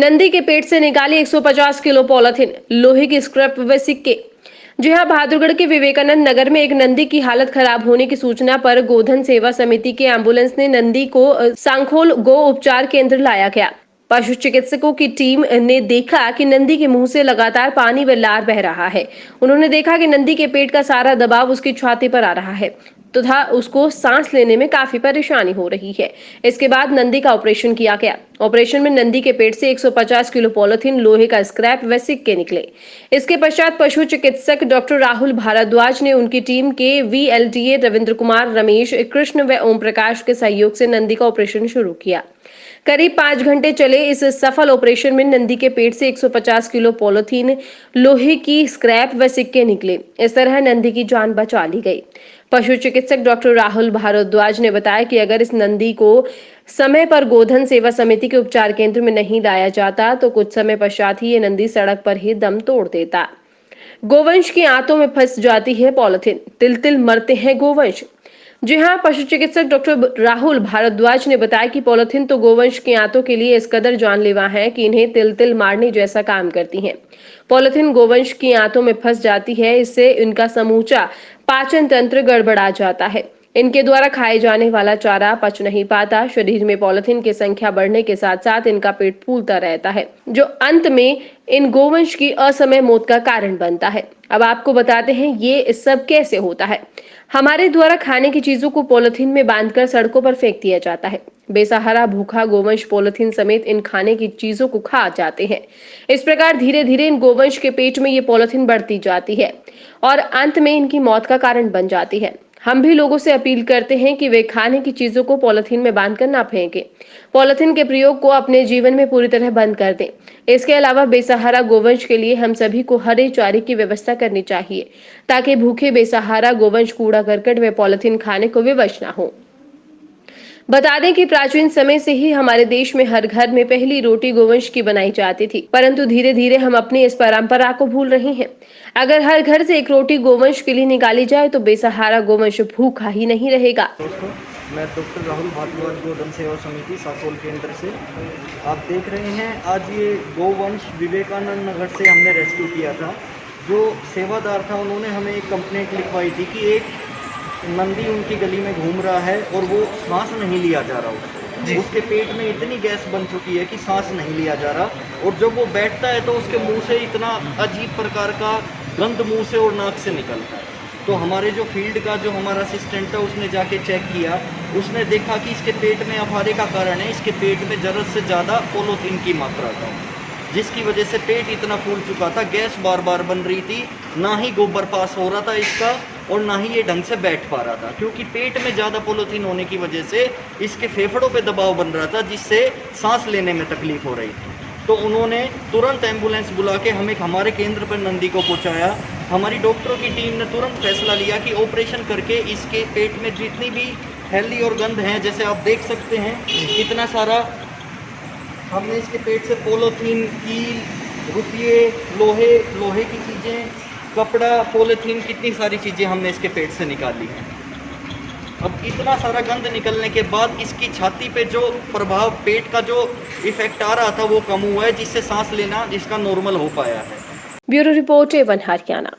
नंदी के पेट से निकाली 150 किलो पॉलिथीन, लोहे की स्क्रैप व सिक्के। जी हाँ, बहादुरगढ़ के विवेकानंद नगर में एक नंदी की हालत खराब होने की सूचना पर गोधन सेवा समिति के एम्बुलेंस ने नंदी को सांखोल गो उपचार केंद्र लाया गया। पशु चिकित्सकों की टीम ने देखा कि नंदी के मुंह से लगातार पानी व लार बह रहा है। उन्होंने देखा कि नंदी के पेट का सारा दबाव उसकी छाती पर आ रहा है तथा उसको सांस लेने में काफी परेशानी हो रही है। इसके बाद नंदी का ऑपरेशन किया गया। ऑपरेशन में नंदी के पेट से 150 किलो पॉलिथीन, लोहे का स्क्रैप व सिक्के निकले। इसके पश्चात पशु चिकित्सक डॉक्टर राहुल भारद्वाज ने उनकी टीम के VLTA रविंद्र कुमार, रमेश, कृष्ण व ओम प्रकाश के सहयोग से नंदी का ऑपरेशन शुरू किया। करीब 5 घंटे चले इस सफल ऑपरेशन में नंदी के पेट से 150 किलो पॉलिथीन, लोहे की स्क्रैप व सिक्के निकले। इस तरह नंदी की जान बचा ली गई। पशु चिकित्सक डॉक्टर राहुल भारद्वाज ने बताया कि अगर इस नंदी को समय पर गोधन सेवा समिति के उपचार केंद्र में नहीं लाया जाता तो कुछ समय पश्चात ही ये नंदी सड़क पर ही दम तोड़ देता। गोवंश की आंतों में फंस जाती है पॉलिथीन, तिल तिल मरते हैं गोवंश। जी हाँ, पशु चिकित्सक डॉक्टर राहुल भारद्वाज ने बताया कि पॉलिथीन तो गोवंश की आंतों के लिए इस कदर जानलेवा है कि इन्हें तिल तिल मारने जैसा काम करती हैं। पॉलिथीन गोवंश की आंतों में फंस जाती है, इससे इनका समूचा पाचन तंत्र गड़बड़ा जाता है। इनके द्वारा खाए जाने वाला चारा पच नहीं पाता। शरीर में पॉलिथीन की संख्या बढ़ने के साथ साथ इनका पेट फूलता रहता है, जो अंत में इन गोवंश की असमय मौत का कारण बनता है। अब आपको बताते हैं ये सब कैसे होता है। हमारे द्वारा खाने की चीजों को पॉलिथीन में बांधकर सड़कों पर फेंक दिया जाता है। बेसहारा भूखा गोवंश पॉलिथीन समेत इन खाने की चीजों को खा जाते हैं। इस प्रकार धीरे धीरे इन गोवंश के पेट में ये पॉलिथीन बढ़ती जाती है और अंत में इनकी मौत का कारण बन जाती है। हम भी लोगों से अपील करते हैं कि वे खाने की चीजों को पॉलिथीन में बांधकर ना फेंकें। पॉलिथीन के प्रयोग को अपने जीवन में पूरी तरह बंद कर दें। इसके अलावा बेसहारा गोवंश के लिए हम सभी को हरे चारे की व्यवस्था करनी चाहिए ताकि भूखे बेसहारा गोवंश कूड़ा करकट व पॉलिथीन खाने को विवश ना हो। बता दें कि प्राचीन समय से ही हमारे देश में हर घर में पहली रोटी गोवंश की बनाई जाती थी, परंतु धीरे धीरे हम अपनी इस परंपरा को भूल रहे हैं। अगर हर घर से एक रोटी गोवंश के लिए निकाली जाए तो बेसहारा गोवंश भूखा ही नहीं रहेगा। दोस्तों, मैं डॉक्टर राहुल भारद्वाज गोधन सेवा समिति सांखोल केंद्र से। आप देख रहे हैं आज ये गोवंश विवेकानंद नगर से हमने रेस्क्यू किया था। जो सेवादार था उन्होंने हमें एक कंप्लेंट लिखवाई थी कि एक नंदी उनकी गली में घूम रहा है और वो सांस नहीं लिया जा रहा। उसके पेट में इतनी गैस बन चुकी है कि सांस नहीं लिया जा रहा और जब वो बैठता है तो उसके मुंह से इतना अजीब प्रकार का गंध मुंह से और नाक से निकलता है। तो हमारे जो फील्ड का जो हमारा असिस्टेंट था उसने जाके चेक किया। उसने देखा कि इसके पेट में अफारे का कारण है, इसके पेट में ज़रूरत से ज़्यादा पॉलीथीन की मात्रा था, जिसकी वजह से पेट इतना फूल चुका था, गैस बार बार बन रही थी, ना ही गोबर पास हो रहा था इसका और ना ही ये ढंग से बैठ पा रहा था, क्योंकि पेट में ज़्यादा पॉलीथीन होने की वजह से इसके फेफड़ों पे दबाव बन रहा था, जिससे सांस लेने में तकलीफ हो रही थी। तो उन्होंने तुरंत एम्बुलेंस बुला के हमें हमारे केंद्र पर नंदी को पहुंचाया। हमारी डॉक्टरों की टीम ने तुरंत फैसला लिया कि ऑपरेशन करके इसके पेट में जितनी भी थैली और गंध हैं, जैसे आप देख सकते हैं इतना सारा हमने इसके पेट से पॉलीथीन, कील, रुपये, लोहे की चीज़ें, कपड़ा, पॉलीथीन, कितनी सारी चीज़ें हमने इसके पेट से निकाली हैं। अब इतना सारा गंध निकलने के बाद इसकी छाती पे जो प्रभाव, पेट का जो इफेक्ट आ रहा था वो कम हुआ है, जिससे सांस लेना इसका नॉर्मल हो पाया है। Bureau report A1 Haryana.